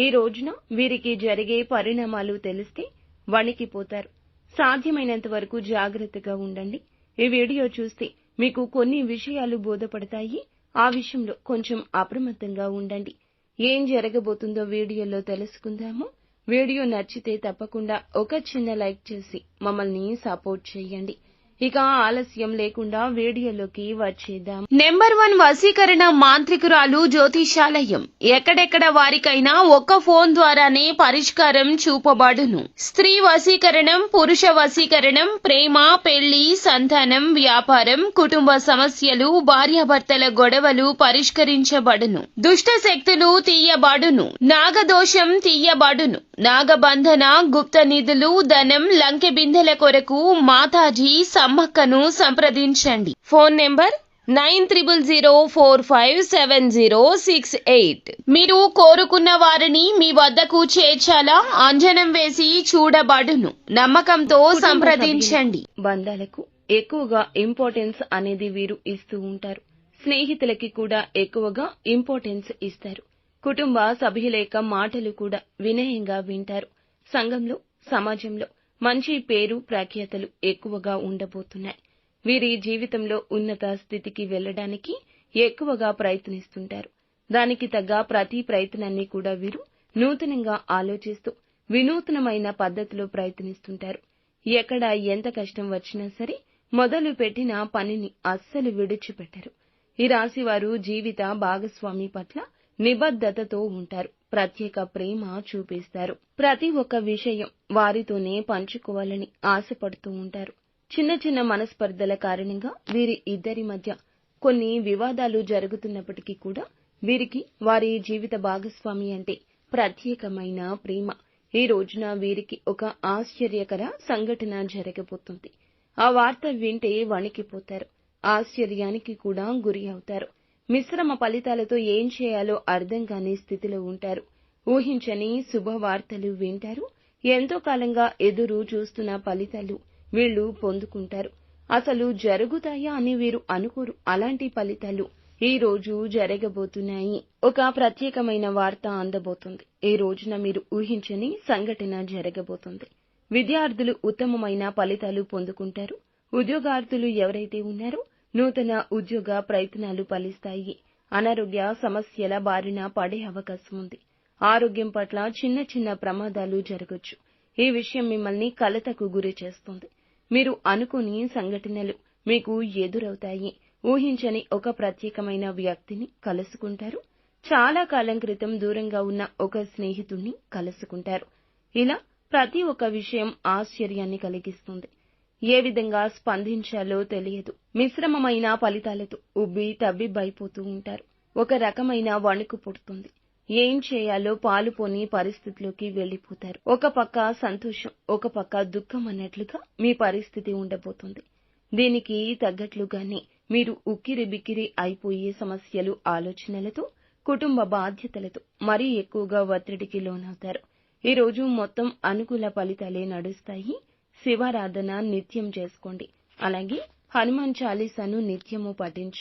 ఈ రోజున వీరికి జరిగే పరిణామాలు తెలిస్తే వణికిపోతారు. సాధ్యమైనంత వరకు జాగ్రత్తగా ఉండండి. ఈ వీడియో చూస్తే మీకు కొన్ని విషయాలు బోధపడతాయి. ఆ విషయంలో కొంచెం అప్రమత్తంగా ఉండండి. ఏం జరగబోతుందో వీడియోలో తెలుసుకుందాము. వీడియో నచ్చితే తప్పకుండా ఒక చిన్న లైక్ చేసి మమ్మల్ని సపోర్ట్ చేయండి. ఇక ఆలస్యం లేకుండా వీడియోలోకి వచ్చేద్దాం. నెంబర్ 1 వశీకరణ మాంత్రికురాలు జ్యోతిషాలయం. ఎక్కడెక్కడ వారికైనా ఒక్క ఫోన్ ద్వారానే పరిష్కారం చూపబడును. స్త్రీ వశీకరణం, పురుష వశీకరణం, ప్రేమ, పెళ్లి, సంతానం, వ్యాపారం, కుటుంబ సమస్యలు, భార్యాభర్తల గొడవలు పరిష్కరించబడును. దుష్ట శక్తులు తీయబడును. నాగదోషం తీయబడును. నాగబంధన, గుప్త నిధులు, ధనం, లంకె బిందెల కొరకు మాతాజీ సమ్మక్కను సంప్రదించండి. Phone number 9000457068. మీరు కోరుకున్న వారిని మీ వద్దకు చేర్చాలా? అంజనం వేసి చూడబడును. నమ్మకంతో సంప్రదించండి. బంధాలకు ఎక్కువగా ఇంపార్టెన్స్ అనేది వీరు ఇస్తూ ఉంటారు. స్నేహితులకి కూడా ఎక్కువగా ఇంపార్టెన్స్ ఇస్తారు. కుటుంబ సభ్యుల యొక్క మాటలు కూడా వినయంగా వింటారు. సంఘంలో, సమాజంలో మంచి పేరు ప్రఖ్యాతలు ఎక్కువగా ఉండబోతున్నాయి. వీరి జీవితంలో ఉన్నత స్థితికి వెళ్లడానికి ఎక్కువగా ప్రయత్నిస్తుంటారు. దానికి తగ్గ ప్రతి ప్రయత్నాన్ని కూడా వీరు నూతనంగా ఆలోచిస్తూ వినూత్నమైన పద్ధతిలో ప్రయత్నిస్తుంటారు. ఎక్కడ ఎంత కష్టం వచ్చినా సరే మొదలు పెట్టిన పనిని అస్సలు విడిచిపెట్టరు. ఈ రాశి వారు జీవిత భాగస్వామి పట్ల నిబద్ధతతో ఉంటారు. ప్రత్యేక ప్రేమ చూపిస్తారు. ప్రతి ఒక్క విషయం వారితోనే పంచుకోవాలని ఆశపడుతూ ఉంటారు. చిన్న చిన్న మనస్పర్ధల కారణంగా వీరి ఇద్దరి మధ్య కొన్ని వివాదాలు జరుగుతున్నప్పటికీ కూడా వీరికి వారి జీవిత భాగస్వామి అంటే ప్రత్యేకమైన ప్రేమ. ఈ రోజున వీరికి ఒక ఆశ్చర్యకర సంఘటన జరగబోతుంది. ఆ వార్త వింటే వణికిపోతారు. ఆశ్చర్యానికి కూడా గురి అవుతారు. మిశ్రమ ఫలితాలతో ఏం చేయాలో అర్థం కాని స్థితిలో ఉంటారు. ఊహించని శుభవార్తలు వింటారు. ఎంతో కాలంగా ఎదురు చూస్తున్న ఫలితాలు వీళ్లు పొందుకుంటారు. అసలు జరుగుతాయా అని వీరు అనుకోరు. అలాంటి ఫలితాలు ఈ రోజు జరగబోతున్నాయి. ఒక ప్రత్యేకమైన వార్త అందబోతుంది. ఈ రోజున మీరు ఊహించని సంఘటన జరగబోతుంది. విద్యార్థులు ఉత్తమమైన ఫలితాలు పొందుకుంటారు. ఉద్యోగార్థులు ఎవరైతే ఉన్నారో నూతన ఉద్యోగ ప్రయత్నాలు ఫలిస్తాయి. అనారోగ్య సమస్యల బారిన పడే అవకాశం ఉంది. ఆరోగ్యం పట్ల చిన్న చిన్న ప్రమాదాలు జరగొచ్చు. ఈ విషయం మిమ్మల్ని కలతకు గురి చేస్తుంది. మీరు అనుకోని సంఘటనలు మీకు ఎదురవుతాయి. ఊహించని ఒక ప్రత్యేకమైన వ్యక్తిని కలుసుకుంటారు. చాలా కాలం క్రితం దూరంగా ఉన్న ఒక స్నేహితుడిని కలుసుకుంటారు. ఇలా ప్రతి ఒక్క విషయం ఆశ్చర్యాన్ని కలిగిస్తుంది. ఏ విధంగా స్పందించాలో తెలియదు. మిశ్రమమైన ఫలితాలతో ఉబ్బి తబ్బిబ్బైపోతూ ఉంటారు. ఒక రకమైన వణుకు పుడుతుంది. ఏం చేయాలో పాలుపోని పరిస్థితిలోకి వెళ్లిపోతారు. ఒక పక్క సంతోషం, ఒక పక్క దుఃఖం అన్నట్లుగా మీ పరిస్థితి ఉండబోతుంది. దీనికి తగ్గట్లుగానే మీరు ఉక్కిరి బిక్కిరి అయిపోయే సమస్యలు, ఆలోచనలతో, కుటుంబ బాధ్యతలతో మరీ ఎక్కువగా ఒత్తిడికి లోనవుతారు. ఈ రోజు మొత్తం అనుకూల ఫలితాలే నడుస్తాయి. శివారాధన నిత్యం చేసుకోండి. అలాగే హనుమాన్ చాలీసాను నిత్యము పఠించండి.